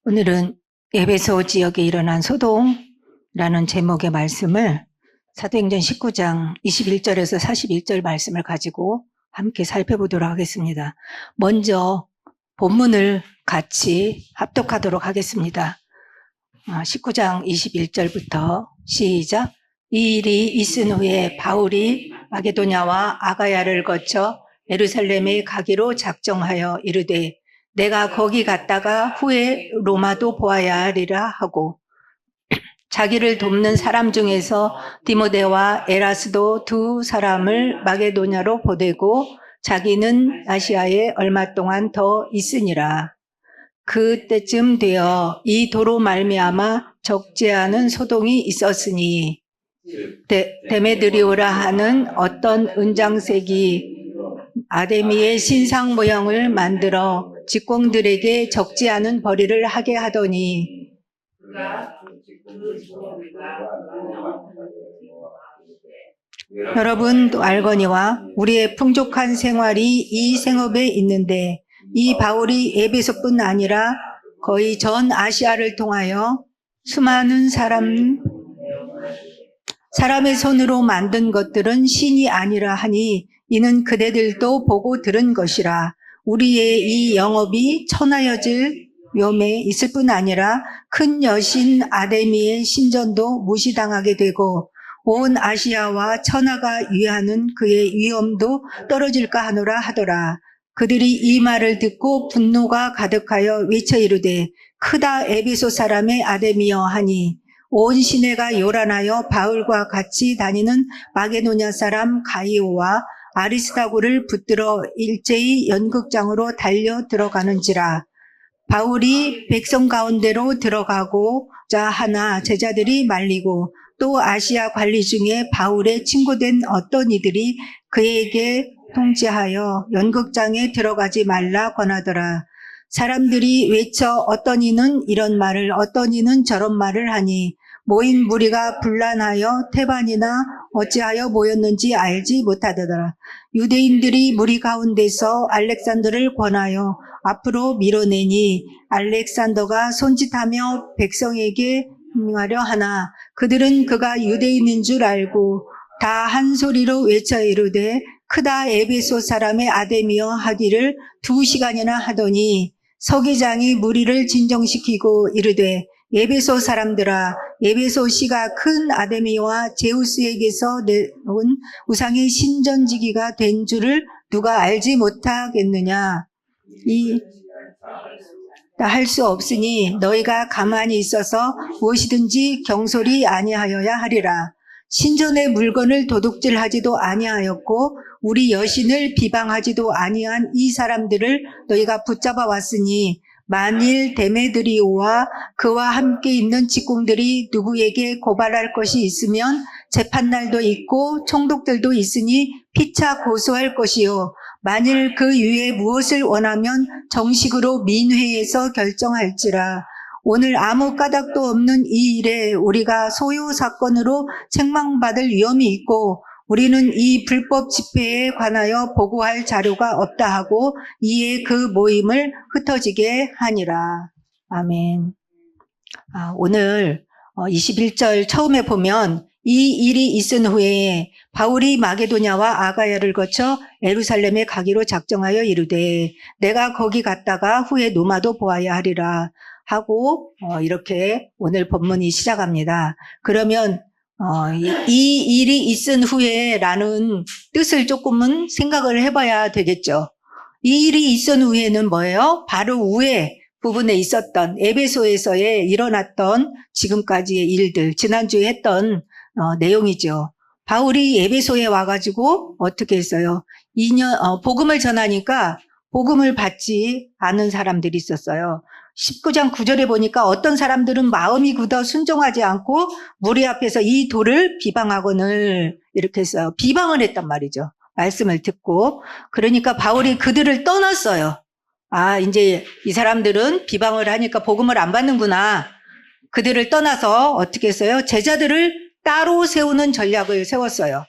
오늘은 에베소 지역에 일어난 소동이라는 제목의 말씀을 사도행전 19장 21절에서 41절 말씀을 가지고 함께 살펴보도록 하겠습니다. 먼저 본문을 같이 합독하도록 하겠습니다. 19장 21절부터 시작. 이 일이 있은 후에 바울이 마게도냐와 아가야를 거쳐 예루살렘에 가기로 작정하여 이르되 내가 거기 갔다가 후에 로마도 보아야 하리라 하고 자기를 돕는 사람 중에서 디모데와 에라스도 두 사람을 마게도냐로 보내고 자기는 아시아에 얼마 동안 더 있으니라. 그때쯤 되어 이 도로 말미암아 적지 않은 소동이 있었으니 데메드리오라 하는 어떤 은장색이 아데미의 신상 모형을 만들어 직공들에게 적지 않은 벌이를 하게 하더니 여러분도 알거니와 우리의 풍족한 생활이 이 생업에 있는데 이 바울이 에베소뿐 아니라 거의 전 아시아를 통하여 수많은 사람의 손으로 만든 것들은 신이 아니라 하니 이는 그대들도 보고 들은 것이라. 우리의 이 영업이 천하여질 묘에 있을 뿐 아니라 큰 여신 아데미의 신전도 무시당하게 되고 온 아시아와 천하가 위하는 그의 위엄도 떨어질까 하노라 하더라. 그들이 이 말을 듣고 분노가 가득하여 외쳐 이르되 크다 에베소 사람의 아데미여 하니 온 시내가 요란하여 바울과 같이 다니는 마게도냐 사람 가이오와 아리스다고를 붙들어 일제히 연극장으로 달려 들어가는지라. 바울이 백성 가운데로 들어가고자 하나 제자들이 말리고 또 아시아 관리 중에 바울의 친구된 어떤 이들이 그에게 통지하여 연극장에 들어가지 말라 권하더라. 사람들이 외쳐 어떤 이는 이런 말을 어떤 이는 저런 말을 하니 모인 무리가 분란하여 태반이나 어찌하여 모였는지 알지 못하더라. 유대인들이 무리 가운데서 알렉산더를 권하여 앞으로 밀어내니 알렉산더가 손짓하며 백성에게 명하려 하나 그들은 그가 유대인인 줄 알고 다 한 소리로 외쳐 이르되 크다 에베소 사람의 아데미여 하기를 2시간이나 하더니 서기장이 무리를 진정시키고 이르되 에베소 사람들아 에베소 시가 큰 아데미와 제우스에게서 내온 우상의 신전지기가 된 줄을 누가 알지 못하겠느냐. 할 수 없으니 너희가 가만히 있어서 무엇이든지 경솔히 아니하여야 하리라. 신전의 물건을 도둑질하지도 아니하였고 우리 여신을 비방하지도 아니한 이 사람들을 너희가 붙잡아 왔으니 만일 데메드리오와 그와 함께 있는 직공들이 누구에게 고발할 것이 있으면 재판날도 있고 총독들도 있으니 피차 고소할 것이요 만일 그 위에 무엇을 원하면 정식으로 민회에서 결정할지라. 오늘 아무 까닭도 없는 이 일에 우리가 소요 사건으로 책망받을 위험이 있고 우리는 이 불법 집회에 관하여 보고할 자료가 없다 하고 이에 그 모임을 흩어지게 하니라. 아멘. 오늘 21절 처음에 보면 이 일이 있은 후에 바울이 마게도냐와 아가야를 거쳐 예루살렘에 가기로 작정하여 이르되 내가 거기 갔다가 후에 로마도 보아야 하리라 하고 이렇게 오늘 본문이 시작합니다. 그러면 이 일이 있은 후에 라는 뜻을 조금은 생각을 해봐야 되겠죠. 이 일이 있은 후에는 뭐예요? 바로 후에 부분에 있었던 에베소에서의 일어났던 지금까지의 일들, 지난주에 했던 내용이죠. 바울이 에베소에 와가지고 어떻게 했어요? 복음을 전하니까 복음을 받지 않은 사람들이 있었어요. 19장 9절에 보니까 어떤 사람들은 마음이 굳어 순종하지 않고 무리 앞에서 이 돌을 비방하거늘 이렇게 했어요. 비방을 했단 말이죠. 말씀을 듣고. 그러니까 바울이 그들을 떠났어요. 이제 이 사람들은 비방을 하니까 복음을 안 받는구나. 그들을 떠나서 어떻게 했어요? 제자들을 따로 세우는 전략을 세웠어요.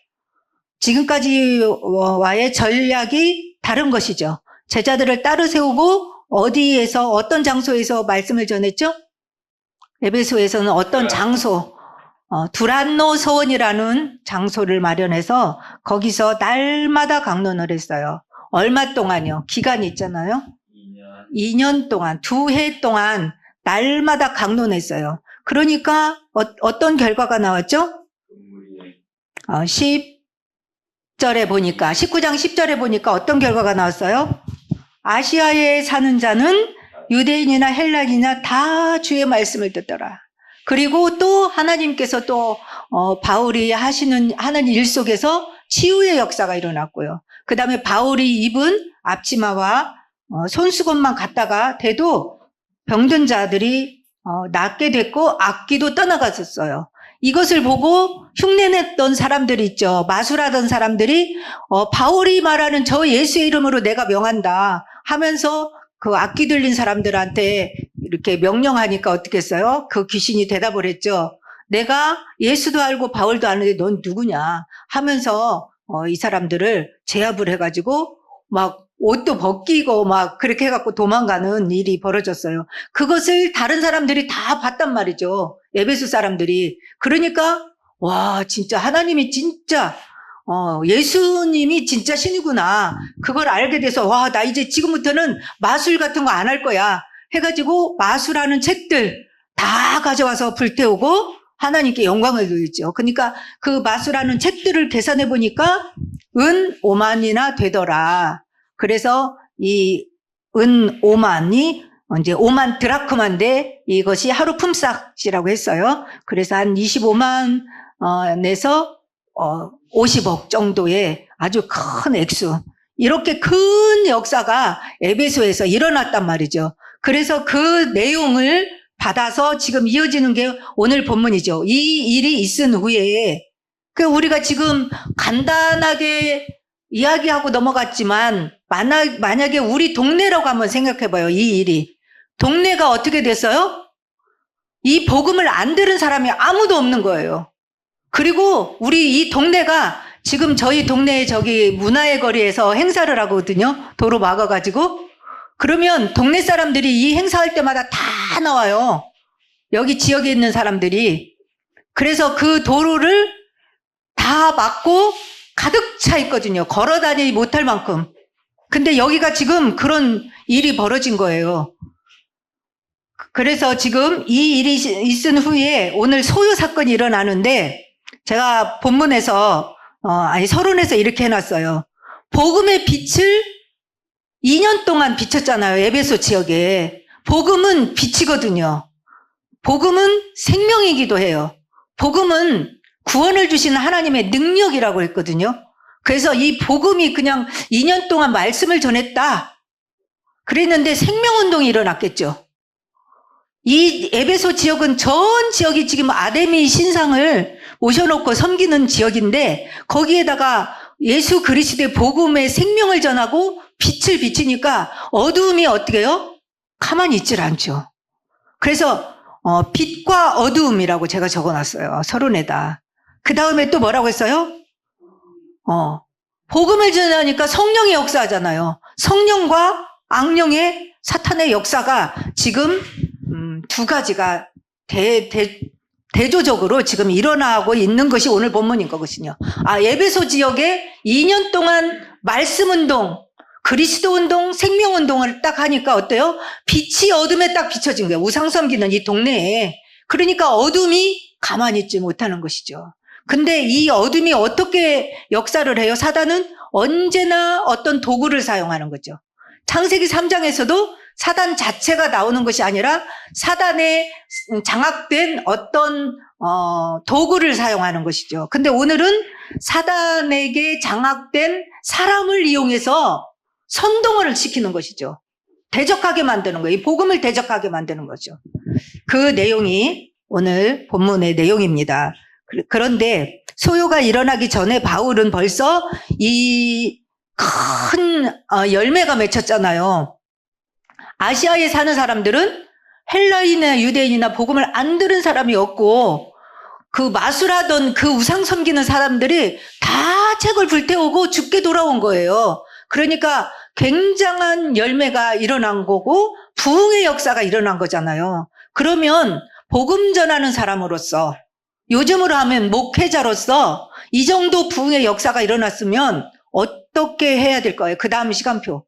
지금까지와의 전략이 다른 것이죠. 제자들을 따로 세우고 어디에서 어떤 장소에서 말씀을 전했죠? 에베소에서는 어떤 장소, 두란노 서원이라는 장소를 마련해서 거기서 날마다 강론을 했어요. 얼마 동안요? 기간이 있잖아요. 2년 동안, 2해 동안 날마다 강론했어요. 그러니까 어떤 결과가 나왔죠? 10절에 보니까, 19장 10절에 보니까 어떤 결과가 나왔어요? 아시아에 사는 자는 유대인이나 헬라인이나 다 주의 말씀을 듣더라. 그리고 또 하나님께서 또 바울이 하는 일 속에서 치유의 역사가 일어났고요. 그 다음에 바울이 입은 앞치마와 손수건만 갖다가 대도 병든 자들이 낫게 됐고 악귀도 떠나갔었어요. 이것을 보고 흉내냈던 사람들이 있죠. 마술하던 사람들이 바울이 말하는 저 예수의 이름으로 내가 명한다 하면서 그 악귀 들린 사람들한테 이렇게 명령하니까 어떻게 했어요? 그 귀신이 대답을 했죠. 내가 예수도 알고 바울도 아는데 넌 누구냐 하면서 이 사람들을 제압을 해가지고 막 옷도 벗기고 막 그렇게 해갖고 도망가는 일이 벌어졌어요. 그것을 다른 사람들이 다 봤단 말이죠. 에베소 사람들이. 그러니까 와 진짜 하나님이 진짜 예수님이 진짜 신이구나. 그걸 알게 돼서 와 나 이제 지금부터는 마술 같은 거 안 할 거야 해가지고 마술하는 책들 다 가져와서 불태우고 하나님께 영광을 돌리죠. 그러니까 그 마술하는 책들을 계산해 보니까 은 5만이나 되더라. 그래서 이 은 5만이 이제 5만 드라크마인데 이것이 하루 품삯이라고 했어요. 그래서 한 25만 내서 50억 정도의 아주 큰 액수. 이렇게 큰 역사가 에베소에서 일어났단 말이죠. 그래서 그 내용을 받아서 지금 이어지는 게 오늘 본문이죠. 이 일이 있은 후에 우리가 지금 간단하게 이야기하고 넘어갔지만 만약에 우리 동네라고 한번 생각해봐요. 이 일이. 동네가 어떻게 됐어요? 이 복음을 안 들은 사람이 아무도 없는 거예요. 그리고 우리 이 동네가 지금 저희 동네에 저기 문화의 거리에서 행사를 하거든요. 도로 막아가지고. 그러면 동네 사람들이 이 행사할 때마다 다 나와요. 여기 지역에 있는 사람들이. 그래서 그 도로를 다 막고 가득 차 있거든요. 걸어 다니지 못할 만큼. 근데 여기가 지금 그런 일이 벌어진 거예요. 그래서 지금 이 일이 있은 후에 오늘 소요 사건이 일어나는데 제가 본문에서 서론에서 이렇게 해놨어요. 복음의 빛을 2년 동안 비쳤잖아요. 에베소 지역에. 복음은 빛이거든요. 복음은 생명이기도 해요. 복음은 구원을 주시는 하나님의 능력이라고 했거든요. 그래서 이 복음이 그냥 2년 동안 말씀을 전했다. 그랬는데 생명운동이 일어났겠죠. 이 에베소 지역은 전 지역이 지금 아데미 신상을 모셔놓고 섬기는 지역인데 거기에다가 예수 그리스도의 복음의 생명을 전하고 빛을 비치니까 어두움이 어떻게 해요? 가만히 있질 않죠. 그래서 빛과 어두움이라고 제가 적어놨어요. 서론에다. 그 다음에 또 뭐라고 했어요? 복음을 전하니까 성령이 역사하잖아요. 성령과 악령의 사탄의 역사가 지금 두 가지가 대조적으로 지금 일어나고 있는 것이 오늘 본문인 거거든요. 에베소 지역에 2년 동안 말씀운동, 그리스도운동, 생명운동을 딱 하니까 어때요? 빛이 어둠에 딱 비춰진 거예요. 우상 섬기는 이 동네에. 그러니까 어둠이 가만히 있지 못하는 것이죠. 근데 이 어둠이 어떻게 역사를 해요? 사단은 언제나 어떤 도구를 사용하는 거죠. 창세기 3장에서도 사단 자체가 나오는 것이 아니라 사단에 장악된 어떤 도구를 사용하는 것이죠. 근데 오늘은 사단에게 장악된 사람을 이용해서 선동을 시키는 것이죠. 대적하게 만드는 거예요. 이 복음을 대적하게 만드는 거죠. 그 내용이 오늘 본문의 내용입니다. 그런데 소요가 일어나기 전에 바울은 벌써 이 큰 열매가 맺혔잖아요. 아시아에 사는 사람들은 헬라인이나 유대인이나 복음을 안 들은 사람이 없고 그 마술하던 그 우상 섬기는 사람들이 다 책을 불태우고 죽게 돌아온 거예요. 그러니까 굉장한 열매가 일어난 거고 부흥의 역사가 일어난 거잖아요. 그러면 복음 전하는 사람으로서, 요즘으로 하면 목회자로서 이 정도 부흥의 역사가 일어났으면 어떻게 해야 될 거예요? 그 다음 시간표.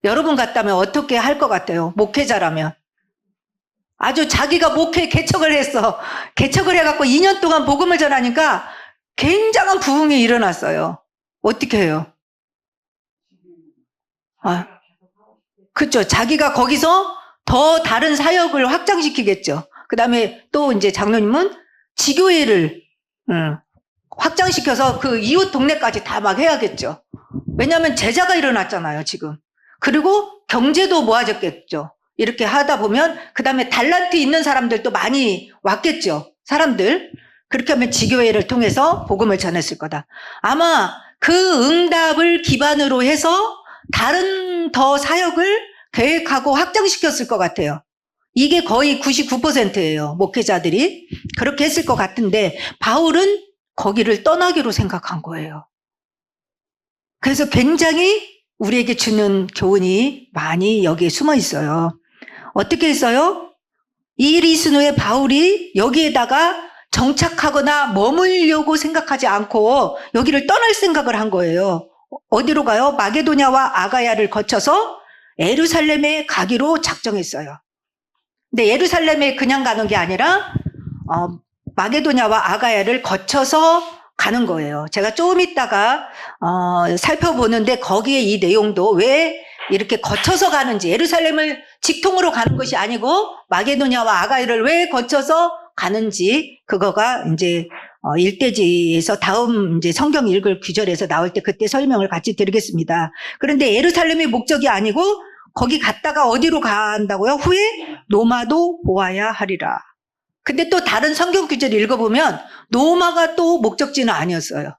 여러분 같다면 어떻게 할 것 같아요? 목회자라면. 아주 자기가 목회 개척을 했어. 개척을 해갖고 2년 동안 복음을 전하니까 굉장한 부흥이 일어났어요. 어떻게 해요? 그렇죠. 자기가 거기서 더 다른 사역을 확장시키겠죠. 그 다음에 또 이제 장로님은 지교회를 확장시켜서 그 이웃 동네까지 다 막 해야겠죠. 왜냐하면 제자가 일어났잖아요, 지금. 그리고 경제도 모아졌겠죠. 이렇게 하다 보면 그 다음에 달란트 있는 사람들도 많이 왔겠죠. 사람들. 그렇게 하면 지교회를 통해서 복음을 전했을 거다. 아마 그 응답을 기반으로 해서 다른 더 사역을 계획하고 확장시켰을 것 같아요. 이게 거의 99%예요. 목회자들이. 그렇게 했을 것 같은데 바울은 거기를 떠나기로 생각한 거예요. 그래서 굉장히 우리에게 주는 교훈이 많이 여기에 숨어 있어요. 어떻게 했어요? 이 리스노의 바울이 여기에다가 정착하거나 머물려고 생각하지 않고 여기를 떠날 생각을 한 거예요. 어디로 가요? 마게도냐와 아가야를 거쳐서 예루살렘에 가기로 작정했어요. 근데 예루살렘에 그냥 가는 게 아니라 마게도냐와 아가야를 거쳐서 가는 거예요. 제가 조금 있다가 살펴보는데 거기에 이 내용도 왜 이렇게 거쳐서 가는지, 예루살렘을 직통으로 가는 것이 아니고 마게도냐와 아가야를 왜 거쳐서 가는지, 그거가 이제 일대지에서 다음 이제 성경 읽을 구절에서 나올 때 그때 설명을 같이 드리겠습니다. 그런데 예루살렘이 목적이 아니고 거기 갔다가 어디로 간다고요? 후에 노마도 보아야 하리라. 근데 또 다른 성경 구절을 읽어보면 노마가 또 목적지는 아니었어요.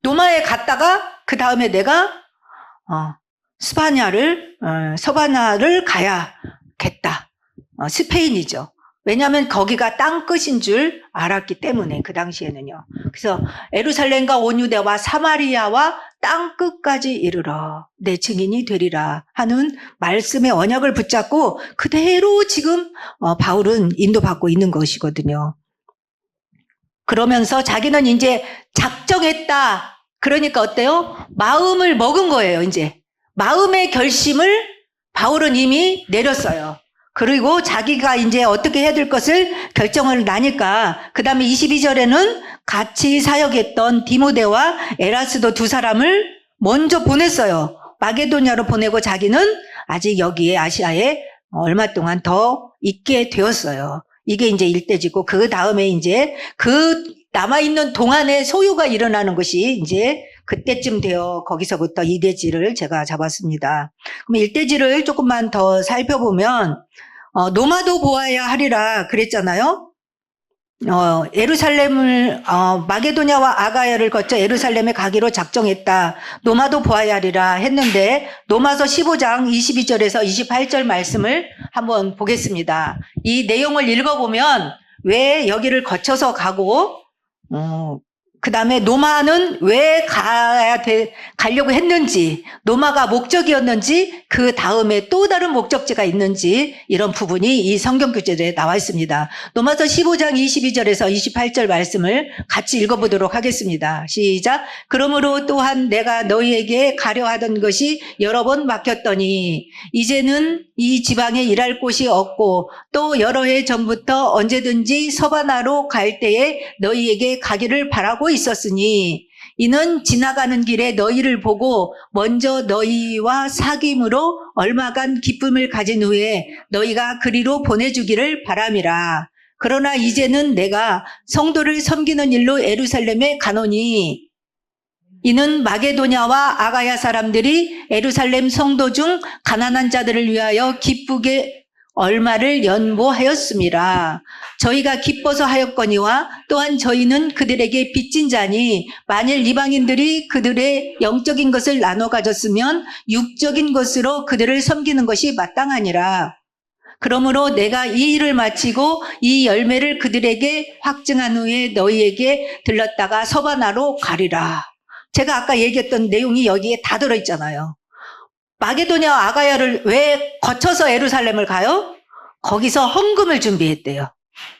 노마에 갔다가 그 다음에 내가 서바나를 가야겠다. 스페인이죠. 왜냐하면 거기가 땅끝인 줄 알았기 때문에, 그 당시에는요. 그래서 예루살렘과 온 유대와 사마리아와 땅끝까지 이르러 내 증인이 되리라 하는 말씀의 언약을 붙잡고 그대로 지금 바울은 인도받고 있는 것이거든요. 그러면서 자기는 이제 작정했다. 그러니까 어때요? 마음을 먹은 거예요, 이제. 마음의 결심을 바울은 이미 내렸어요. 그리고 자기가 이제 어떻게 해야 될 것을 결정을 나니까 그 다음에 22절에는 같이 사역했던 디모데와 에라스도 두 사람을 먼저 보냈어요. 마게도냐로 보내고 자기는 아직 여기에 아시아에 얼마 동안 더 있게 되었어요. 이게 이제 1대지고 그 다음에 이제 그 남아있는 동안에 소요가 일어나는 것이 이제 그때쯤 되어 거기서부터 2대지를 제가 잡았습니다. 그럼 1대지를 조금만 더 살펴보면 노마도 보아야 하리라 그랬잖아요. 예루살렘을 마게도냐와 아가야를 거쳐 예루살렘에 가기로 작정했다. 노마도 보아야 하리라 했는데 노마서 15장 22절에서 28절 말씀을 한번 보겠습니다. 이 내용을 읽어보면 왜 여기를 거쳐서 가고 그 다음에 노마는 왜 가려고 했는지, 노마가 목적이었는지, 그 다음에 또 다른 목적지가 있는지, 이런 부분이 이 성경 구절에 나와 있습니다. 노마서 15장 22절에서 28절 말씀을 같이 읽어보도록 하겠습니다. 시작. 그러므로 또한 내가 너희에게 가려 하던 것이 여러 번 막혔더니 이제는 이 지방에 일할 곳이 없고 또 여러 해 전부터 언제든지 서바나로 갈 때에 너희에게 가기를 바라고 있었으니 이는 지나가는 길에 너희를 보고 먼저 너희와 사귐으로 얼마간 기쁨을 가진 후에 너희가 그리로 보내주기를 바람이라. 그러나 이제는 내가 성도를 섬기는 일로 예루살렘에 가노니 이는 마게도냐와 아가야 사람들이 예루살렘 성도 중 가난한 자들을 위하여 기쁘게 얼마를 연보하였습니다. 저희가 기뻐서 하였거니와 또한 저희는 그들에게 빚진 자니 만일 이방인들이 그들의 영적인 것을 나눠 가졌으면 육적인 것으로 그들을 섬기는 것이 마땅하니라. 그러므로 내가 이 일을 마치고 이 열매를 그들에게 확증한 후에 너희에게 들렀다가 서바나로 가리라. 제가 아까 얘기했던 내용이 여기에 다 들어있잖아요. 마게도냐 아가야를 왜 거쳐서 예루살렘을 가요? 거기서 헌금을 준비했대요.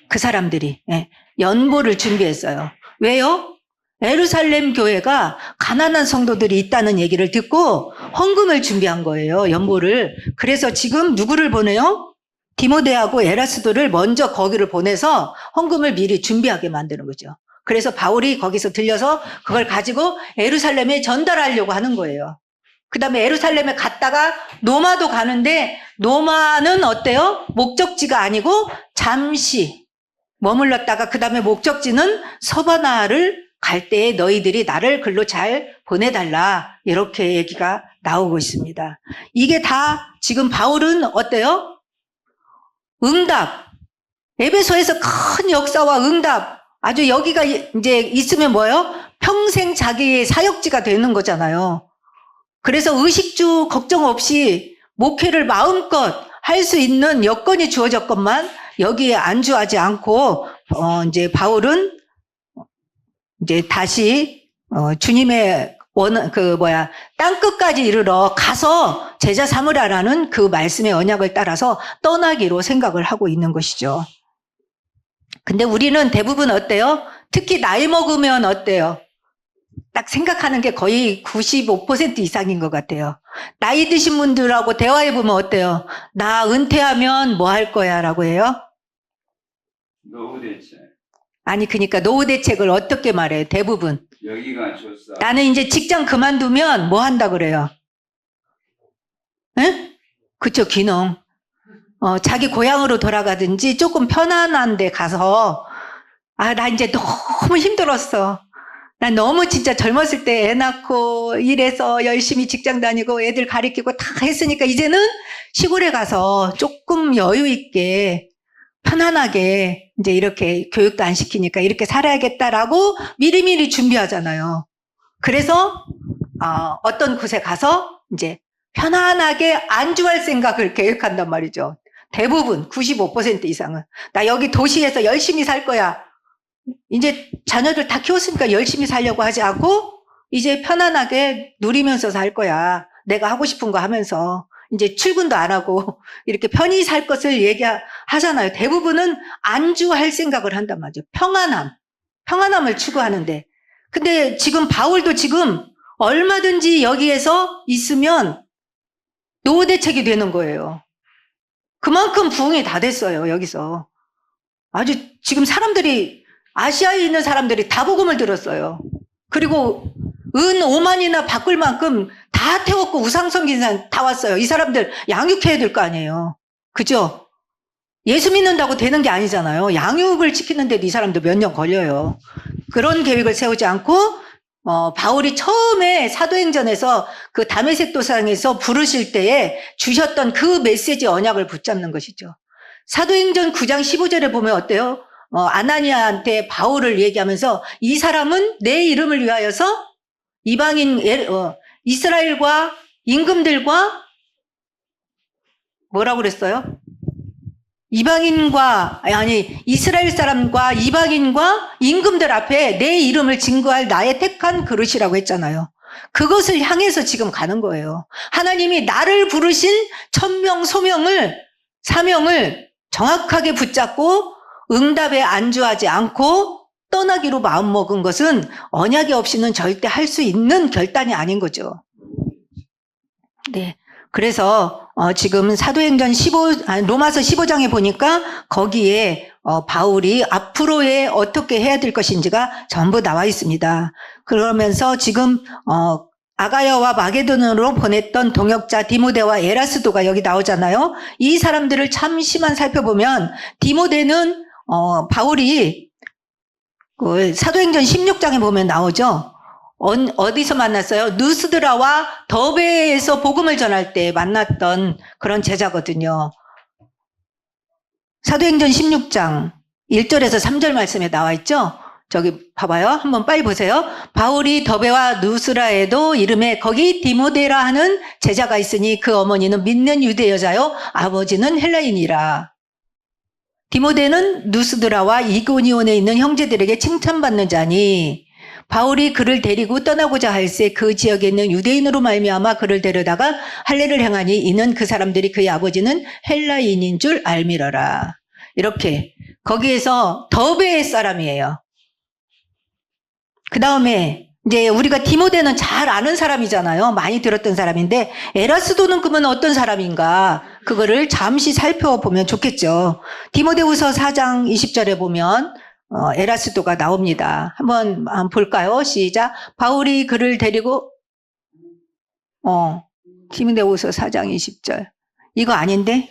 그 사람들이. 예, 연보를 준비했어요. 왜요? 예루살렘 교회가 가난한 성도들이 있다는 얘기를 듣고 헌금을 준비한 거예요. 연보를. 그래서 지금 누구를 보내요? 디모데하고 에라스도를 먼저 거기를 보내서 헌금을 미리 준비하게 만드는 거죠. 그래서 바울이 거기서 들려서 그걸 가지고 예루살렘에 전달하려고 하는 거예요. 그 다음에 예루살렘에 갔다가 노마도 가는데 노마는 어때요? 목적지가 아니고 잠시 머물렀다가 그 다음에 목적지는 서바나를 갈 때에 너희들이 나를 글로 잘 보내달라. 이렇게 얘기가 나오고 있습니다. 이게 다 지금 바울은 어때요? 응답. 에베소에서 큰 역사와 응답. 아주 여기가 이제 있으면 뭐예요? 평생 자기의 사역지가 되는 거잖아요. 그래서 의식주 걱정 없이 목회를 마음껏 할 수 있는 여건이 주어졌건만 여기에 안주하지 않고 이제 바울은 이제 다시 주님의 땅끝까지 이르러 가서 제자 삼으라라는 그 말씀의 언약을 따라서 떠나기로 생각을 하고 있는 것이죠. 근데 우리는 대부분 어때요? 특히 나이 먹으면 어때요? 딱 생각하는 게 거의 95% 이상인 것 같아요. 나이 드신 분들하고 대화해보면 어때요? 나 은퇴하면 뭐 할 거야? 라고 해요? 노후 대책. 아니, 그러니까 노후 대책을 어떻게 말해요? 대부분. 여기가 좋사. 나는 이제 직장 그만두면 뭐 한다 그래요? 응? 그쵸, 귀농. 자기 고향으로 돌아가든지 조금 편안한 데 가서, 나 이제 너무 힘들었어. 난 너무 진짜 젊었을 때 애 낳고 일해서 열심히 직장 다니고 애들 가르치고 다 했으니까 이제는 시골에 가서 조금 여유 있게 편안하게 이제 이렇게 교육도 안 시키니까 이렇게 살아야겠다라고 미리미리 준비하잖아요. 그래서 어떤 곳에 가서 이제 편안하게 안주할 생각을 계획한단 말이죠. 대부분 95% 이상은. 나 여기 도시에서 열심히 살 거야. 이제 자녀들 다 키웠으니까 열심히 살려고 하지 않고 이제 편안하게 누리면서 살 거야. 내가 하고 싶은 거 하면서 이제 출근도 안 하고 이렇게 편히 살 것을 얘기하잖아요. 대부분은 안주할 생각을 한단 말이죠. 평안함을 추구하는데. 근데 지금 바울도 지금 얼마든지 여기에서 있으면 노후 대책이 되는 거예요. 그만큼 부흥이 다 됐어요. 여기서. 아주 지금 사람들이 아시아에 있는 사람들이 다 복음을 들었어요. 그리고 은 5만이나 바꿀 만큼 다 태웠고 우상 섬기는 사람 다 왔어요. 이 사람들 양육해야 될 거 아니에요. 그죠? 예수 믿는다고 되는 게 아니잖아요. 양육을 시키는데도 이 사람들 몇 년 걸려요. 그런 계획을 세우지 않고 바울이 처음에 사도행전에서 그 다메섹 도상에서 부르실 때에 주셨던 그 메시지 언약을 붙잡는 것이죠. 사도행전 9장 15절에 보면 어때요? 아나니아한테 바울을 얘기하면서 이 사람은 내 이름을 위하여서 이방인 이스라엘과 임금들과 뭐라고 그랬어요? 이스라엘 사람과 이방인과 임금들 앞에 내 이름을 증거할 나의 택한 그릇이라고 했잖아요. 그것을 향해서 지금 가는 거예요. 하나님이 나를 부르신 천명 사명을 정확하게 붙잡고 응답에 안주하지 않고 떠나기로 마음먹은 것은 언약이 없이는 절대 할 수 있는 결단이 아닌 거죠. 네. 그래서 지금 사도행전 로마서 15장에 보니까 거기에 바울이 앞으로의 어떻게 해야 될 것인지가 전부 나와 있습니다. 그러면서 지금 아가야와 마게도느로 보냈던 동역자 디모데와 에라스도가 여기 나오잖아요. 이 사람들을 잠시만 살펴보면 디모데는 바울이 그 사도행전 16장에 보면 나오죠. 어디서 만났어요? 누스드라와 더베에서 복음을 전할 때 만났던 그런 제자거든요. 사도행전 16장 1절에서 3절 말씀에 나와 있죠. 저기 봐봐요. 한번 빨리 보세요. 바울이 더베와 누스라에도 이름에 거기 디모데라 하는 제자가 있으니 그 어머니는 믿는 유대 여자요 아버지는 헬라인이라. 디모데는 누스드라와 이고니온에 있는 형제들에게 칭찬받는 자니 바울이 그를 데리고 떠나고자 할새 그 지역에 있는 유대인으로 말미암아 그를 데려다가 할례를 행하니 이는 그 사람들이 그의 아버지는 헬라인인 줄 알미러라. 이렇게 거기에서 더베 사람이에요. 그 다음에 이제 우리가 디모데는 잘 아는 사람이잖아요. 많이 들었던 사람인데 에라스도는 그러면 어떤 사람인가? 그거를 잠시 살펴보면 좋겠죠. 디모데후서 4장 20절에 보면 에라스도가 나옵니다. 한번 볼까요? 시작. 바울이 그를 데리고 디모데후서 4장 20절. 이거 아닌데?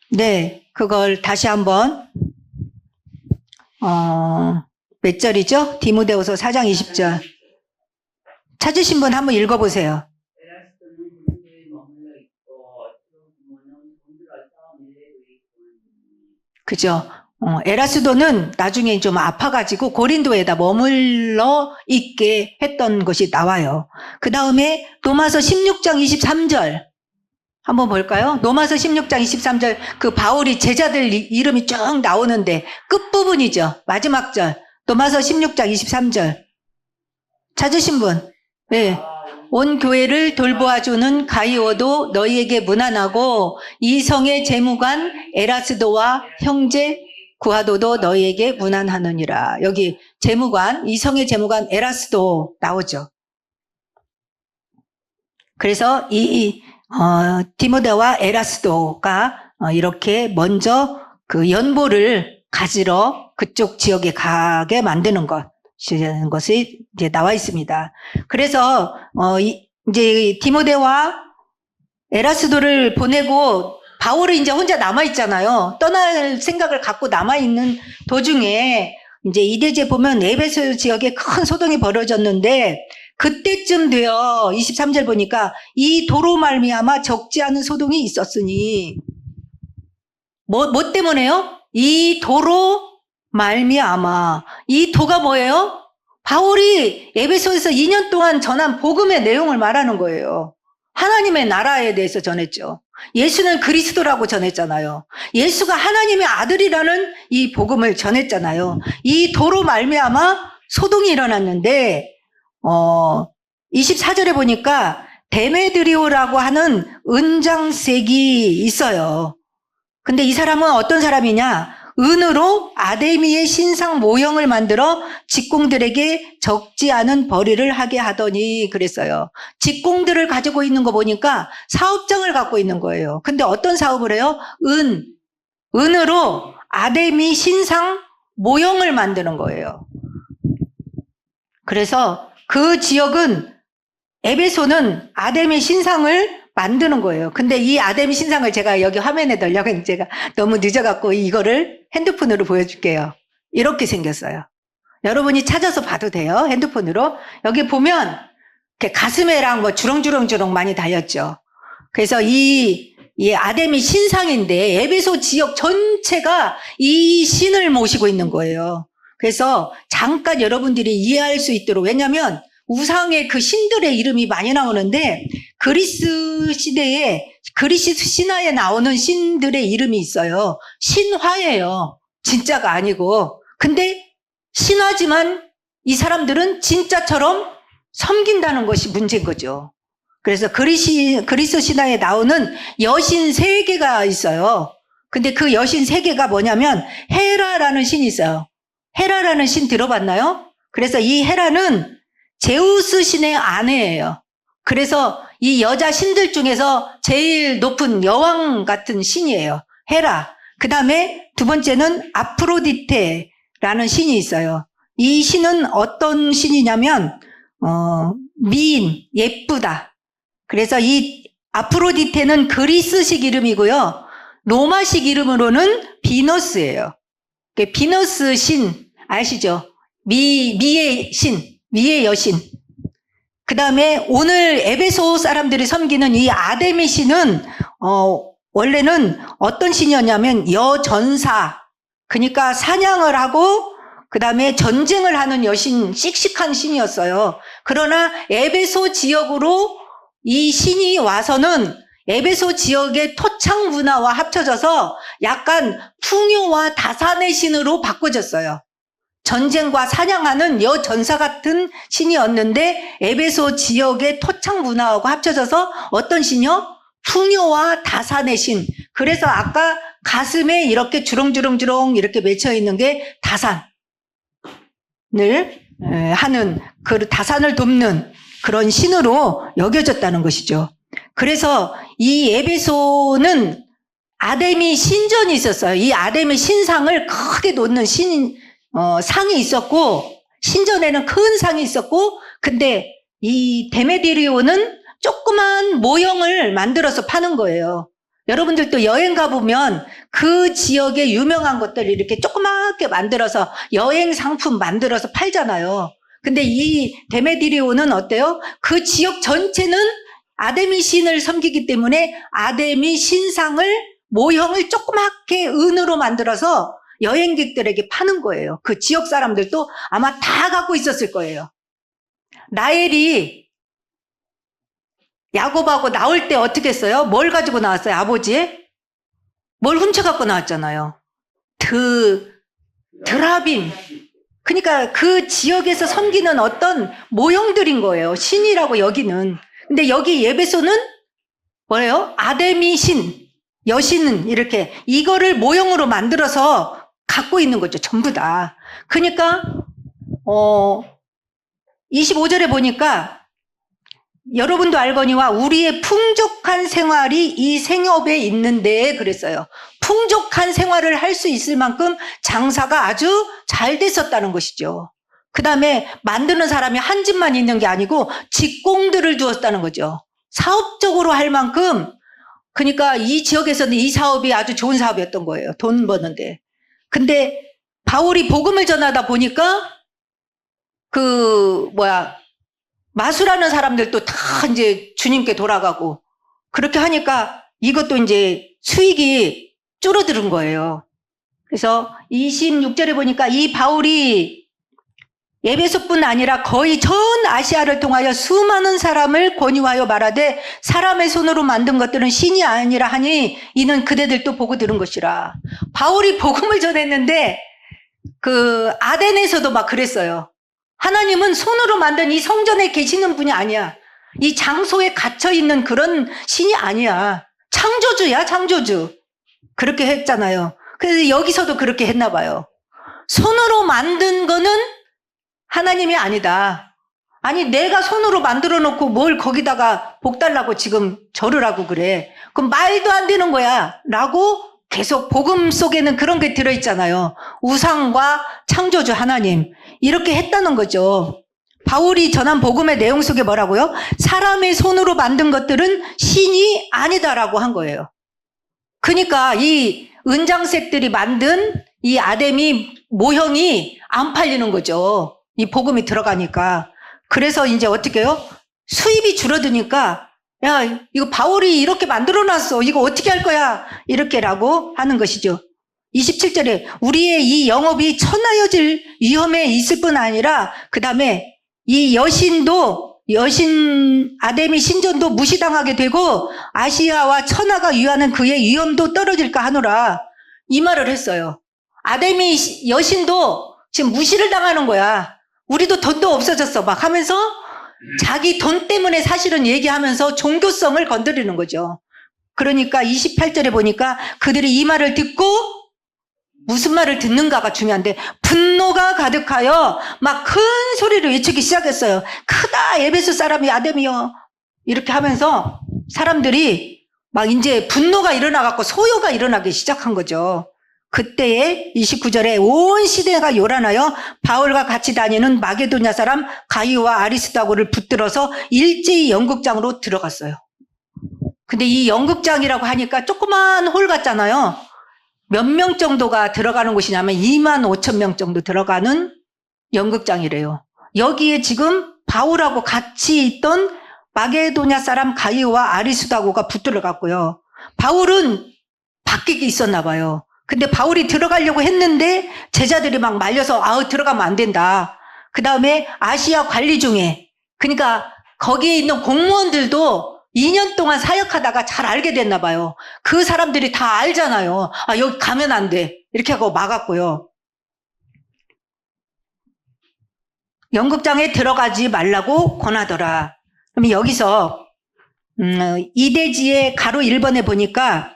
네, 그걸 다시 한번 몇 절이죠? 디모데후서 4장 20절. 찾으신 분 한번 읽어보세요. 그죠? 에라스도는 나중에 좀 아파가지고 고린도에다 머물러 있게 했던 것이 나와요. 그 다음에 로마서 16장 23절 한번 볼까요? 로마서 16장 23절 그 바울이 제자들 이름이 쭉 나오는데 끝부분이죠. 마지막 절. 로마서 16장 23절. 찾으신 분? 네. 온 교회를 돌보아주는 가이오도 너희에게 문안하고 이성의 재무관 에라스도와 형제 구하도도 너희에게 문안하느니라. 여기 재무관, 이성의 재무관 에라스도 나오죠. 그래서 이 디모데와 에라스도가 이렇게 먼저 그 연보를 가지러 그쪽 지역에 가게 만드는 것이 이제 나와 있습니다. 그래서 이제 디모데와 에라스도를 보내고 바울은 이제 혼자 남아 있잖아요. 떠날 생각을 갖고 남아 있는 도중에 이제 이대지에 보면 에베소 지역에 큰 소동이 벌어졌는데 그때쯤 되어 23절 보니까 이 도로 말미암아 적지 않은 소동이 있었으니 뭐 때문에요? 이 도로 말미암아. 이 도가 뭐예요? 바울이 에베소에서 2년 동안 전한 복음의 내용을 말하는 거예요. 하나님의 나라에 대해서 전했죠. 예수는 그리스도라고 전했잖아요. 예수가 하나님의 아들이라는 이 복음을 전했잖아요. 이 도로 말미암아 소동이 일어났는데 24절에 보니까 데메드리오라고 하는 은장색이 있어요. 근데 이 사람은 어떤 사람이냐? 은으로 아데미의 신상 모형을 만들어 직공들에게 적지 않은 벌이를 하게 하더니 그랬어요. 직공들을 가지고 있는 거 보니까 사업장을 갖고 있는 거예요. 근데 어떤 사업을 해요? 은으로 아데미 신상 모형을 만드는 거예요. 그래서 그 지역은 에베소는 아데미 신상을 만드는 거예요. 근데 이 아데미 신상을 제가 여기 화면에 넣으려고 제가 너무 늦어갖고 이거를 핸드폰으로 보여줄게요. 이렇게 생겼어요. 여러분이 찾아서 봐도 돼요. 핸드폰으로. 여기 보면 이렇게 가슴에랑 뭐 주렁주렁 많이 달렸죠. 그래서 이 아데미 신상인데 에베소 지역 전체가 이 신을 모시고 있는 거예요. 그래서 잠깐 여러분들이 이해할 수 있도록, 왜냐하면 우상의 그 신들의 이름이 많이 나오는데 그리스 시대에 그리스 신화에 나오는 신들의 이름이 있어요. 신화예요. 진짜가 아니고. 근데 신화지만 이 사람들은 진짜처럼 섬긴다는 것이 문제인 거죠. 그래서 그리스 신화에 나오는 여신 3개가 있어요. 근데 그 여신 3개가 뭐냐면 헤라라는 신이 있어요. 헤라라는 신 들어봤나요? 그래서 이 헤라는 제우스 신의 아내예요. 그래서 이 여자 신들 중에서 제일 높은 여왕 같은 신이에요. 헤라. 그 다음에 두 번째는 아프로디테라는 신이 있어요. 이 신은 어떤 신이냐면 미인, 예쁘다. 그래서 이 아프로디테는 그리스식 이름이고요. 로마식 이름으로는 비너스예요. 비너스 신 아시죠? 미의 신, 미의 여신. 그 다음에 오늘 에베소 사람들이 섬기는 이 아데미 신은 원래는 어떤 신이었냐면 여전사, 그러니까 사냥을 하고 그 다음에 전쟁을 하는 여신, 씩씩한 신이었어요. 그러나 에베소 지역으로 이 신이 와서는 에베소 지역의 토착 문화와 합쳐져서 약간 풍요와 다산의 신으로 바꿔졌어요. 전쟁과 사냥하는 여전사 같은 신이었는데 에베소 지역의 토착 문화하고 합쳐져서 어떤 신이요? 풍요와 다산의 신. 그래서 아까 가슴에 이렇게 주렁주렁주렁 이렇게 맺혀 있는 게 다산을 하는, 그 다산을 돕는 그런 신으로 여겨졌다는 것이죠. 그래서 이 에베소는 아데미 신전이 있었어요. 이 아데미 신상을 크게 놓는 상이 있었고, 신전에는 큰 상이 있었고, 근데 이 데메디리오는 조그만 모형을 만들어서 파는 거예요. 여러분들도 여행 가보면 그 지역의 유명한 것들 이렇게 조그맣게 만들어서 여행 상품 만들어서 팔잖아요. 근데 이 데메디리오는 어때요? 그 지역 전체는 아데미 신을 섬기기 때문에 아데미 신상을 모형을 조그맣게 은으로 만들어서 여행객들에게 파는 거예요. 그 지역 사람들도 아마 다 갖고 있었을 거예요. 라헬이 야곱하고 나올 때 어떻게 했어요? 뭘 가지고 나왔어요? 아버지? 뭘 훔쳐갖고 나왔잖아요. 드라빔. 그러니까 그 지역에서 섬기는 어떤 모형들인 거예요. 신이라고 여기는. 근데 여기 에베소는 뭐예요? 아데미 신, 여신은 이렇게 이거를 모형으로 만들어서 갖고 있는 거죠. 전부 다. 그러니까 25절에 보니까 여러분도 알거니와 우리의 풍족한 생활이 이 생업에 있는데 그랬어요. 풍족한 생활을 할 수 있을 만큼 장사가 아주 잘 됐었다는 것이죠. 그 다음에 만드는 사람이 한 집만 있는 게 아니고 직공들을 두었다는 거죠. 사업적으로 할 만큼, 그러니까 이 지역에서는 이 사업이 아주 좋은 사업이었던 거예요. 돈 버는데. 근데 바울이 복음을 전하다 보니까 마술하는 사람들도 다 이제 주님께 돌아가고 그렇게 하니까 이것도 이제 수익이 줄어드는 거예요. 그래서 26절에 보니까 이 바울이 에베소뿐 아니라 거의 전 아시아를 통하여 수많은 사람을 권유하여 말하되 사람의 손으로 만든 것들은 신이 아니라 하니 이는 그대들도 보고 들은 것이라. 바울이 복음을 전했는데 그 아덴에서도 막 그랬어요. 하나님은 손으로 만든 이 성전에 계시는 분이 아니야. 이 장소에 갇혀 있는 그런 신이 아니야. 창조주야, 창조주. 그렇게 했잖아요. 그래서 여기서도 그렇게 했나 봐요. 손으로 만든 거는 하나님이 아니다. 아니, 내가 손으로 만들어 놓고 뭘 거기다가 복 달라고 지금 절을 하고 그래. 그럼 말도 안 되는 거야. 라고 계속 복음 속에는 그런 게 들어있잖아요. 우상과 창조주 하나님. 이렇게 했다는 거죠. 바울이 전한 복음의 내용 속에 뭐라고요? 사람의 손으로 만든 것들은 신이 아니다라고 한 거예요. 그러니까 이 은장색들이 만든 이 아데미 모형이 안 팔리는 거죠. 이 복음이 들어가니까. 그래서 이제 어떻게 해요? 수입이 줄어드니까 야, 이거 바울이 이렇게 만들어놨어. 이거 어떻게 할 거야? 이렇게라고 하는 것이죠. 27절에 우리의 이 영업이 천하여질 위험에 있을 뿐 아니라 그 다음에 이 여신 아데미 신전도 무시당하게 되고 아시아와 천하가 유하는 그의 위엄도 떨어질까 하노라. 이 말을 했어요. 아데미 여신도 지금 무시를 당하는 거야. 우리도 돈도 없어졌어 막 하면서 자기 돈 때문에 사실은 얘기하면서 종교성을 건드리는 거죠. 그러니까 28절에 보니까 그들이 이 말을 듣고 무슨 말을 듣는가가 중요한데 분노가 가득하여 막 큰 소리를 외치기 시작했어요. 크다 에베소 사람이 아데미여. 이렇게 하면서 사람들이 막 이제 분노가 일어나갖고 소요가 일어나기 시작한 거죠. 그때에 29절에 온 시대가 요란하여 바울과 같이 다니는 마게도냐 사람 가이오와 아리스다고를 붙들어서 일제히 연극장으로 들어갔어요. 근데 이 연극장이라고 하니까 조그만 홀 같잖아요. 몇 명 정도가 들어가는 곳이냐면 25,000명 정도 들어가는 연극장이래요. 여기에 지금 바울하고 같이 있던 마게도냐 사람 가이오와 아리스다고가 붙들어 갔고요. 바울은 밖에 있었나 봐요. 근데 바울이 들어가려고 했는데 제자들이 막 말려서 들어가면 안 된다. 그 다음에 아시아 관리 중에, 그러니까 거기에 있는 공무원들도 2년 동안 사역하다가 잘 알게 됐나 봐요. 그 사람들이 다 알잖아요. 여기 가면 안 돼. 이렇게 하고 막았고요. 연극장에 들어가지 말라고 권하더라. 그러면 여기서 이대지의 가로 1번에 보니까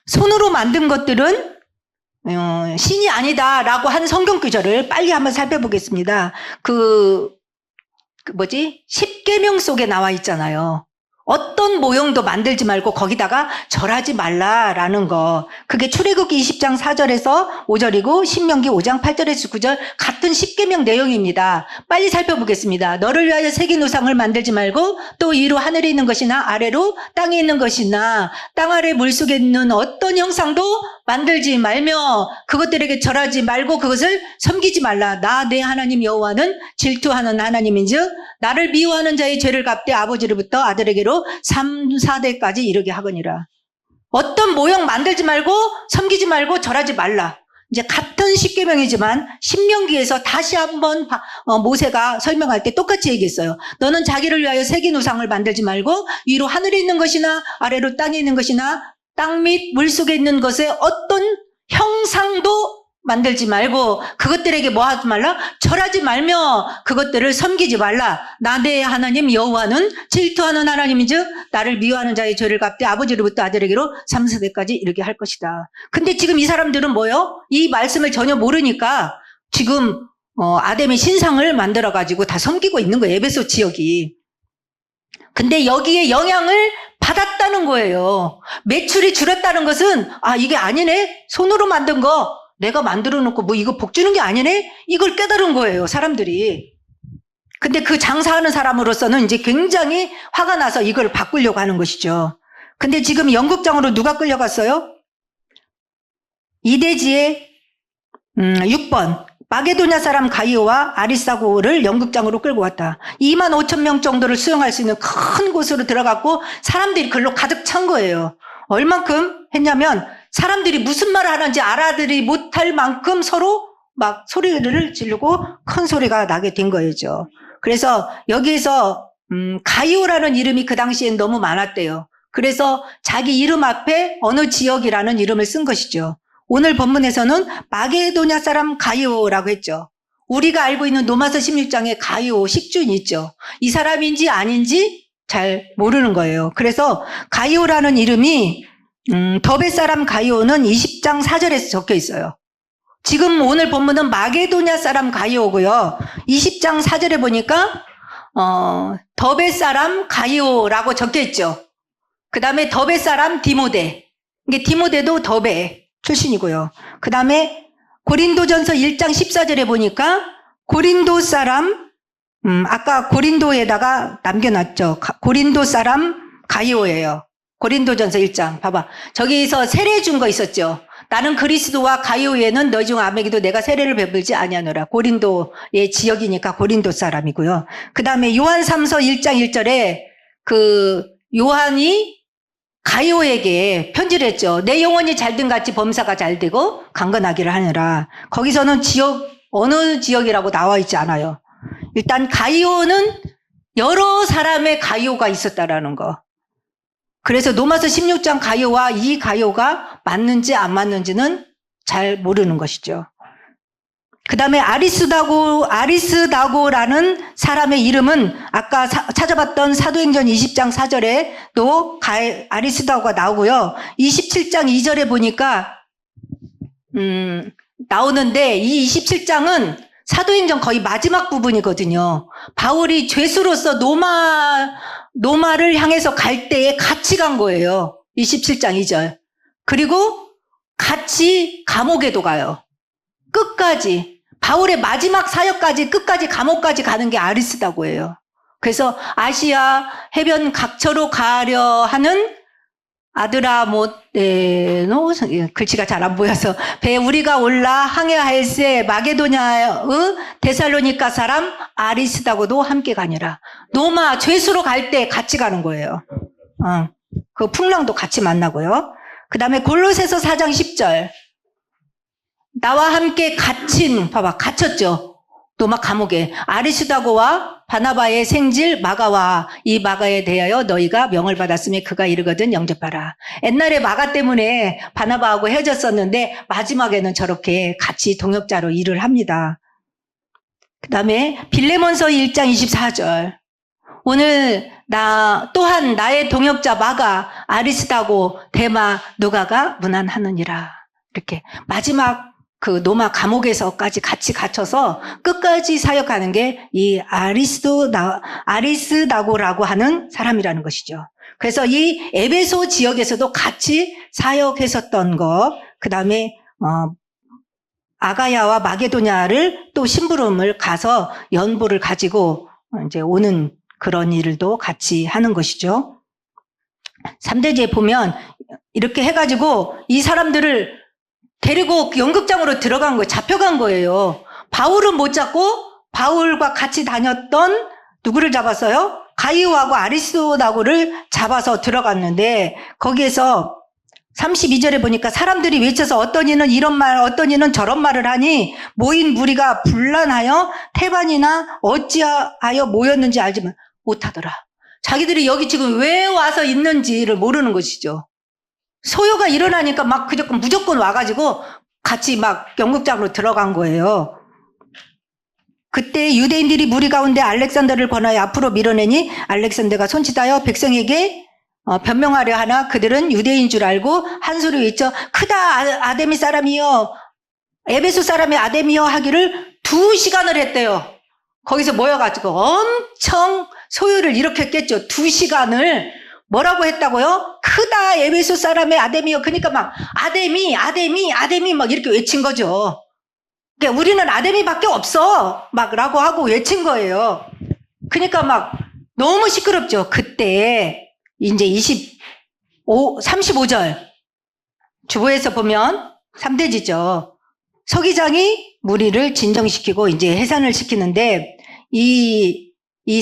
손으로 만든 것들은 신이 아니다라고 한 성경 구절을 빨리 한번 살펴보겠습니다. 십계명 속에 나와 있잖아요. 어떤 모형도 만들지 말고 거기다가 절하지 말라라는 거. 그게 출애굽기 20장 4절에서 5절이고 신명기 5장 8절에서 9절 같은 십계명 내용입니다. 빨리 살펴보겠습니다. 너를 위하여 새긴 우상을 만들지 말고 또 위로 하늘에 있는 것이나 아래로 땅에 있는 것이나 땅 아래 물속에 있는 어떤 형상도 만들지 말며 그것들에게 절하지 말고 그것을 섬기지 말라. 나 내 하나님 여호와는 질투하는 하나님인즉 나를 미워하는 자의 죄를 갚되 아버지로부터 아들에게로 3, 4대까지 이르게 하거니라. 어떤 모형 만들지 말고 섬기지 말고 절하지 말라. 이제 같은 십계명이지만 신명기에서 다시 한번 모세가 설명할 때 똑같이 얘기했어요. 너는 자기를 위하여 새긴 우상을 만들지 말고 위로 하늘에 있는 것이나 아래로 땅에 있는 것이나 땅 및 물속에 있는 것에 어떤 형상도 만들지 말고 그것들에게 뭐 하지 말라? 절하지 말며 그것들을 섬기지 말라. 나 내 하나님 여호와는 질투하는 하나님인즉 나를 미워하는 자의 죄를 갚되 아버지로부터 아들에게로 3, 4대까지 이르게 할 것이다. 근데 지금 이 사람들은 뭐요? 이 말씀을 전혀 모르니까 지금 아담의 신상을 만들어가지고 다 섬기고 있는 거예요. 에베소 지역이. 근데 여기에 영향을 받았다는 거예요. 매출이 줄었다는 것은 이게 아니네? 손으로 만든 거 내가 만들어 놓고 뭐 이거 복 주는 게 아니네? 이걸 깨달은 거예요, 사람들이. 근데 그 장사하는 사람으로서는 이제 굉장히 화가 나서 이걸 바꾸려고 하는 것이죠. 근데 지금 연극장으로 누가 끌려갔어요? 이대지의 6번. 마게도냐 사람 가이오와 아리스다고를 연극장으로 끌고 왔다. 2만 5천 명 정도를 수용할 수 있는 큰 곳으로 들어갔고 사람들이 글로 가득 찬 거예요. 얼만큼 했냐면 사람들이 무슨 말을 하는지 알아들이 못할 만큼 서로 막 소리를 지르고 큰 소리가 나게 된 거죠. 그래서 여기에서 가이오라는 이름이 그 당시엔 너무 많았대요. 그래서 자기 이름 앞에 어느 지역이라는 이름을 쓴 것이죠. 오늘 본문에서는 마게도냐 사람 가이오라고 했죠. 우리가 알고 있는 로마서 16장에 가이오 식주인이 있죠. 이 사람인지 아닌지 잘 모르는 거예요. 그래서 가이오라는 이름이 더베 사람 가이오는 20장 4절에서 적혀 있어요. 지금 오늘 본문은 마게도냐 사람 가이오고요. 20장 4절에 보니까 더베 사람 가이오라고 적혀 있죠. 그 다음에 더베 사람 디모데. 이게 디모데도 더베 출신이고요. 그 다음에 고린도전서 1장 14절에 보니까 고린도 사람 아까 고린도에다가 남겨놨죠. 고린도 사람 가이오예요. 고린도전서 1장 봐봐. 저기서 세례 준 거 있었죠. 나는 그리스도와 가이오에는 너희 중 아무에게도 내가 세례를 베풀지 아니하노라. 고린도의 지역이니까 고린도 사람이고요. 그 다음에 요한 3서 1장 1절에 그 요한이 가이오에게 편지를 했죠. 내 영혼이 잘된 같이 범사가 잘되고 강건하기를 하느라. 거기서는 어느 지역이라고 나와 있지 않아요. 일단 가이오는 여러 사람의 가이오가 있었다라는 거. 그래서 로마서 16장 가이오와 이 가이오가 맞는지 안 맞는지는 잘 모르는 것이죠. 그 다음에 아리스다고라는 사람의 이름은 아까 찾아봤던 사도행전 20장 4절에도 아리스다고가 나오고요. 27장 2절에 보니까 나오는데 이 27장은 사도행전 거의 마지막 부분이거든요. 바울이 죄수로서 노마를 향해서 갈 때에 같이 간 거예요. 27장 2절. 그리고 같이 감옥에도 가요. 끝까지. 바울의 마지막 사역까지 끝까지 감옥까지 가는 게 아리스다고예요. 그래서 아시아 해변 각처로 가려 하는 아드라모테노 글씨가 잘 안 보여서 배 우리가 올라 항해하일세 마게도냐의 데살로니가 사람 아리스다고도 함께 가니라. 노마 죄수로 갈 때 같이 가는 거예요. 그 풍랑도 같이 만나고요. 그 다음에 골로새서 4장 10절 나와 함께 갇혔죠. 노마 감옥에 아리스다고와 바나바의 생질 마가와 이 마가에 대하여 너희가 명을 받았으니 그가 이르거든 영접하라. 옛날에 마가 때문에 바나바하고 헤어졌었는데 마지막에는 저렇게 같이 동역자로 일을 합니다. 그 다음에 빌레몬서 1장 24절. 오늘 또한 나의 동역자 마가 아리스다고 데마 누가가 문안하느니라. 이렇게 마지막 그 노마 감옥에서까지 같이 갇혀서 끝까지 사역하는 게 이 아리스다고라고 하는 사람이라는 것이죠. 그래서 이 에베소 지역에서도 같이 사역했었던 것, 그 다음에 아가야와 마게도냐를 또 심부름을 가서 연보를 가지고 이제 오는 그런 일도 같이 하는 것이죠. 3대지에 보면 이렇게 해가지고 이 사람들을 데리고 연극장으로 들어간 거예요. 잡혀간 거예요. 바울은 못 잡고 바울과 같이 다녔던 누구를 잡았어요? 가이오하고 아리스도다고를 잡아서 들어갔는데 거기에서 32절에 보니까 사람들이 외쳐서 어떤 이는 이런 말 어떤 이는 저런 말을 하니 모인 무리가 분란하여 태반이나 어찌하여 모였는지 알지 못하더라. 자기들이 여기 지금 왜 와서 있는지를 모르는 것이죠. 소요가 일어나니까 막 무조건 와가지고 같이 막 연극장으로 들어간 거예요. 그때 유대인들이 무리 가운데 알렉산더를 권하여 앞으로 밀어내니 알렉산더가 손짓하여 백성에게 변명하려 하나 그들은 유대인 줄 알고 한 소리 외쳐 크다 아데미 사람이여 에베소 사람이 아데미여 하기를 2시간을 했대요. 거기서 모여가지고 엄청 소요를 일으켰겠죠. 2시간을 뭐라고 했다고요? 크다 에베소 사람의 아데미여. 그러니까 막 아데미 막 이렇게 외친 거죠. 그러니까 우리는 아데미밖에 없어 막 라고 하고 외친 거예요. 그러니까 막 너무 시끄럽죠. 그때 이제 35절 주보에서 보면 3대지죠. 서기장이 무리를 진정시키고 이제 해산을 시키는데 이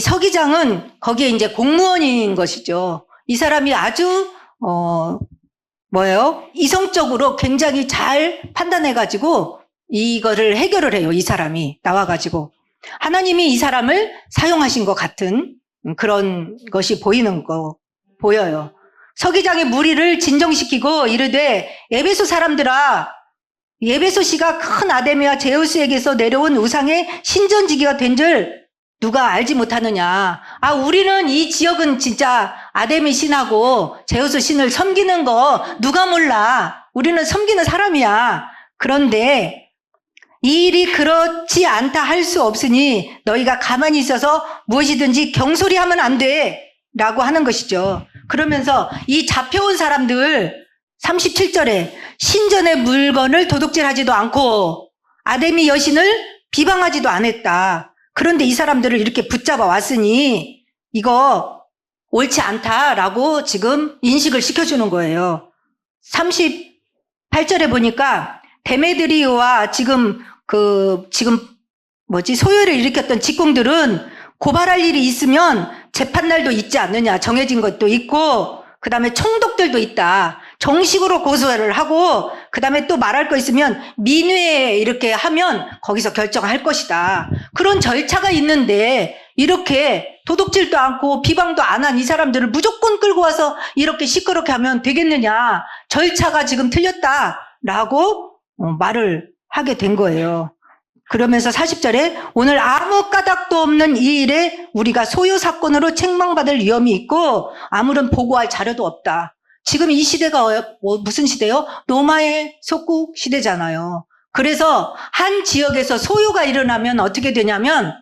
서기장은 거기에 이제 공무원인 것이죠. 이 사람이 아주 이성적으로 굉장히 잘 판단해가지고 이거를 해결을 해요. 이 사람이 나와가지고 하나님이 이 사람을 사용하신 것 같은 그런 것이 보여요. 서기장의 무리를 진정시키고 이르되 에베소 사람들아 에베소시가 큰 아데미와 제우스에게서 내려온 우상의 신전지기가 된 줄 누가 알지 못하느냐. 우리는 이 지역은 진짜 아데미 신하고 제우스 신을 섬기는 거 누가 몰라. 우리는 섬기는 사람이야. 그런데 이 일이 그렇지 않다 할 수 없으니 너희가 가만히 있어서 무엇이든지 경솔히하면 안 돼 라고 하는 것이죠. 그러면서 이 잡혀온 사람들 37절에 신전의 물건을 도둑질하지도 않고 아데미 여신을 비방하지도 않았다. 그런데 이 사람들을 이렇게 붙잡아 왔으니 이거 옳지 않다라고 지금 인식을 시켜주는 거예요. 38절에 보니까 데메드리오와 지금 소요를 일으켰던 직공들은 고발할 일이 있으면 재판날도 있지 않느냐. 정해진 것도 있고 그 다음에 총독들도 있다. 정식으로 고소를 하고 그 다음에 또 말할 거 있으면 민회에 이렇게 하면 거기서 결정할 것이다. 그런 절차가 있는데 이렇게 도둑질도 않고 비방도 안 한 이 사람들을 무조건 끌고 와서 이렇게 시끄럽게 하면 되겠느냐. 절차가 지금 틀렸다라고 말을 하게 된 거예요. 그러면서 40절에 오늘 아무 까닭도 없는 이 일에 우리가 소요 사건으로 책망받을 위험이 있고 아무런 보고할 자료도 없다. 지금 이 시대가 무슨 시대요? 노마의 속국 시대잖아요. 그래서 한 지역에서 소요가 일어나면 어떻게 되냐면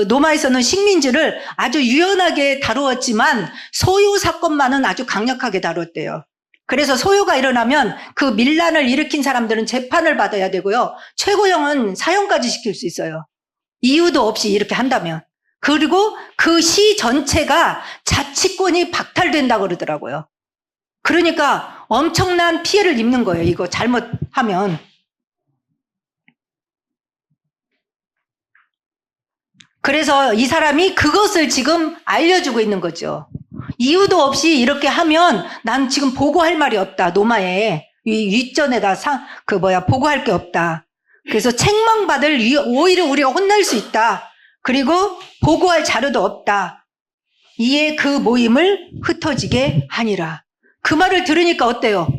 노마에서는 식민지를 아주 유연하게 다루었지만 소요 사건만은 아주 강력하게 다뤘대요. 그래서 소요가 일어나면 그 밀란을 일으킨 사람들은 재판을 받아야 되고요. 최고형은 사형까지 시킬 수 있어요. 이유도 없이 이렇게 한다면. 그리고 그 시 전체가 자치권이 박탈된다고 그러더라고요. 그러니까 엄청난 피해를 입는 거예요. 이거 잘못하면. 그래서 이 사람이 그것을 지금 알려주고 있는 거죠. 이유도 없이 이렇게 하면 난 지금 보고할 말이 없다. 노마에 윗전에다 보고할 게 없다. 그래서 책망받을 오히려 우리가 혼날 수 있다. 그리고 보고할 자료도 없다. 이에 그 모임을 흩어지게 하니라. 그 말을 들으니까 어때요?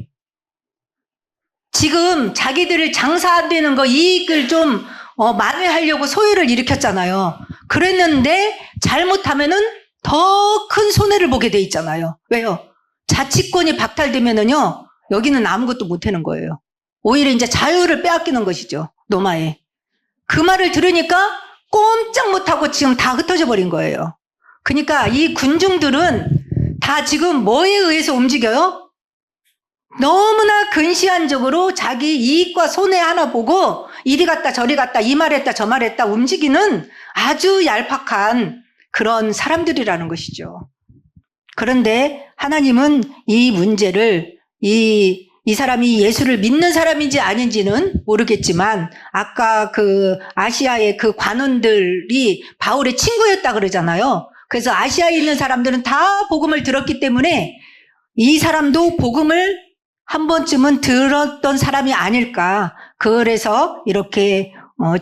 지금 자기들을 장사 안 되는 거 이익을 좀 만회하려고 소요를 일으켰잖아요. 그랬는데 잘못하면은 더 큰 손해를 보게 돼 있잖아요. 왜요? 자치권이 박탈되면은요, 여기는 아무것도 못하는 거예요. 오히려 이제 자유를 빼앗기는 것이죠. 노마에. 그 말을 들으니까 꼼짝 못하고 지금 다 흩어져 버린 거예요. 그러니까 이 군중들은 다 지금 뭐에 의해서 움직여요? 너무나 근시안적으로 자기 이익과 손해 하나 보고 이리 갔다 저리 갔다 이 말했다 저 말했다 움직이는 아주 얄팍한 그런 사람들이라는 것이죠. 그런데 하나님은 이 문제를 이 사람이 예수를 믿는 사람인지 아닌지는 모르겠지만 아까 그 아시아의 그 관원들이 바울의 친구였다 그러잖아요. 그래서 아시아에 있는 사람들은 다 복음을 들었기 때문에 이 사람도 복음을 한 번쯤은 들었던 사람이 아닐까. 그래서 이렇게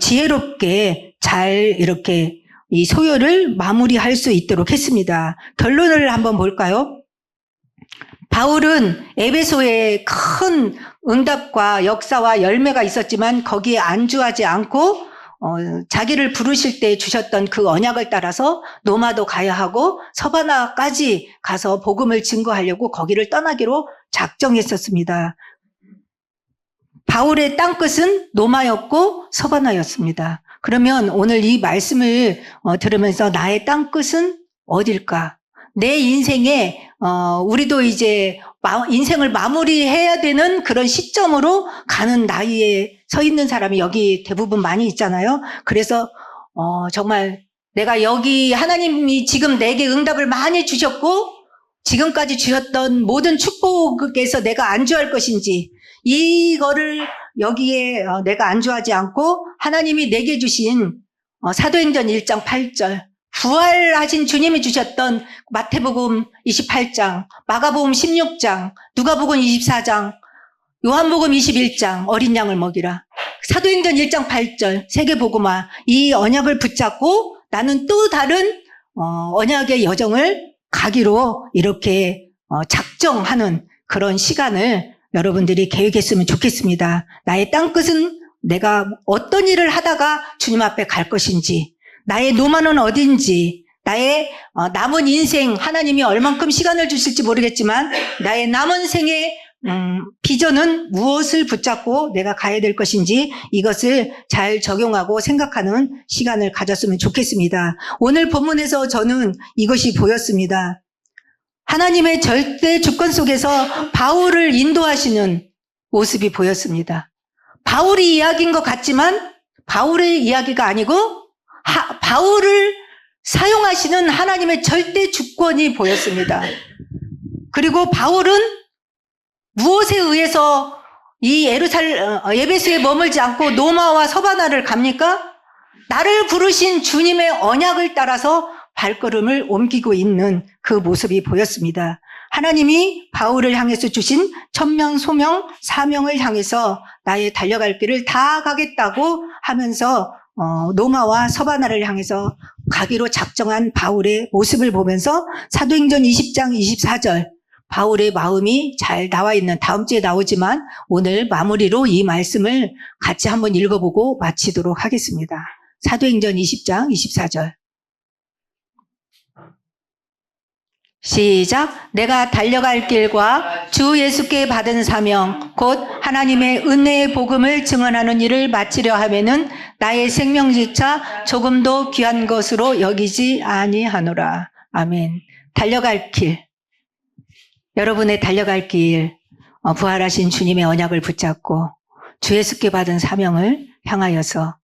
지혜롭게 잘 이렇게 이 소요를 마무리할 수 있도록 했습니다. 결론을 한번 볼까요? 바울은 에베소에 큰 응답과 역사와 열매가 있었지만 거기에 안주하지 않고 자기를 부르실 때 주셨던 그 언약을 따라서 노마도 가야 하고 서바나까지 가서 복음을 증거하려고 거기를 떠나기로 작정했었습니다. 바울의 땅끝은 노마였고 서바나였습니다. 그러면 오늘 이 말씀을 들으면서 나의 땅끝은 어딜까? 내 인생에 우리도 이제 인생을 마무리해야 되는 그런 시점으로 가는 나이에 서 있는 사람이 여기 대부분 많이 있잖아요. 그래서 정말 내가 여기 하나님이 지금 내게 응답을 많이 주셨고 지금까지 주셨던 모든 축복에서 내가 안주할 것인지 이거를 여기에 내가 안주하지 않고 하나님이 내게 주신 사도행전 1장 8절 부활하신 주님이 주셨던 마태복음 28장, 마가복음 16장, 누가복음 24장, 요한복음 21장 어린 양을 먹이라. 사도행전 1장 8절 세계복음화 이 언약을 붙잡고 나는 또 다른 언약의 여정을 가기로 이렇게 작정하는 그런 시간을 여러분들이 계획했으면 좋겠습니다. 나의 땅끝은 내가 어떤 일을 하다가 주님 앞에 갈 것인지 나의 노마는 어딘지 나의 남은 인생 하나님이 얼만큼 시간을 주실지 모르겠지만 나의 남은 생의 비전은 무엇을 붙잡고 내가 가야 될 것인지 이것을 잘 적용하고 생각하는 시간을 가졌으면 좋겠습니다. 오늘 본문에서 저는 이것이 보였습니다. 하나님의 절대 주권 속에서 바울을 인도하시는 모습이 보였습니다. 바울이 이야기인 것 같지만 바울의 이야기가 아니고 바울을 사용하시는 하나님의 절대 주권이 보였습니다. 그리고 바울은 무엇에 의해서 이 에베소에 머물지 않고 노마와 서바나를 갑니까? 나를 부르신 주님의 언약을 따라서 발걸음을 옮기고 있는 그 모습이 보였습니다. 하나님이 바울을 향해서 주신 천명, 소명, 사명을 향해서 나의 달려갈 길을 다 가겠다고 하면서 노마와 서바나를 향해서 가기로 작정한 바울의 모습을 보면서 사도행전 20장 24절 바울의 마음이 잘 나와 있는 다음 주에 나오지만 오늘 마무리로 이 말씀을 같이 한번 읽어보고 마치도록 하겠습니다. 사도행전 20장 24절 시작. 내가 달려갈 길과 주 예수께 받은 사명 곧 하나님의 은혜의 복음을 증언하는 일을 마치려 하면은 나의 생명조차 조금도 귀한 것으로 여기지 아니하노라. 아멘. 달려갈 길, 여러분의 달려갈 길, 부활하신 주님의 언약을 붙잡고 주 예수께 받은 사명을 향하여서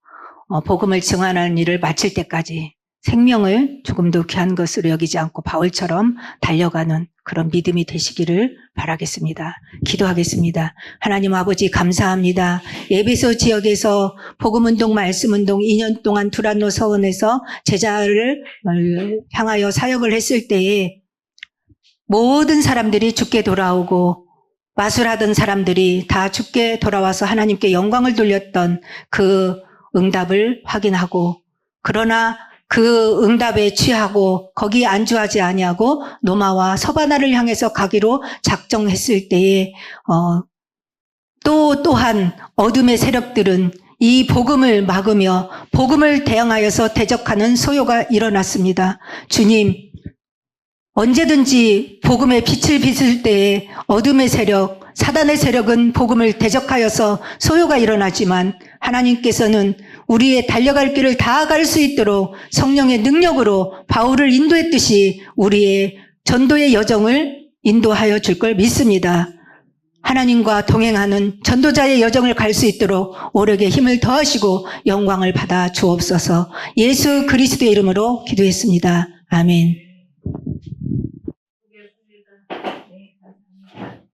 복음을 증언하는 일을 마칠 때까지 생명을 조금도 귀한 것으로 여기지 않고 바울처럼 달려가는 그런 믿음이 되시기를 바라겠습니다. 기도하겠습니다. 하나님 아버지 감사합니다. 에베소 지역에서 복음운동, 말씀운동 2년 동안 두란노 서원에서 제자를 향하여 사역을 했을 때에 모든 사람들이 주께 돌아오고 마술하던 사람들이 다 주께 돌아와서 하나님께 영광을 돌렸던 그 응답을 확인하고 그러나 그 응답에 취하고 거기에 안주하지 아니하고 노마와 서바나를 향해서 가기로 작정했을 때에 또한 어둠의 세력들은 이 복음을 막으며 복음을 대항하여서 대적하는 소요가 일어났습니다. 주님, 언제든지 복음의 빛을 비출 때에 어둠의 세력, 사단의 세력은 복음을 대적하여서 소요가 일어나지만 하나님께서는 우리의 달려갈 길을 다 갈 수 있도록 성령의 능력으로 바울을 인도했듯이 우리의 전도의 여정을 인도하여 줄 걸 믿습니다. 하나님과 동행하는 전도자의 여정을 갈 수 있도록 오력의 힘을 더하시고 영광을 받아 주옵소서. 예수 그리스도의 이름으로 기도했습니다. 아멘.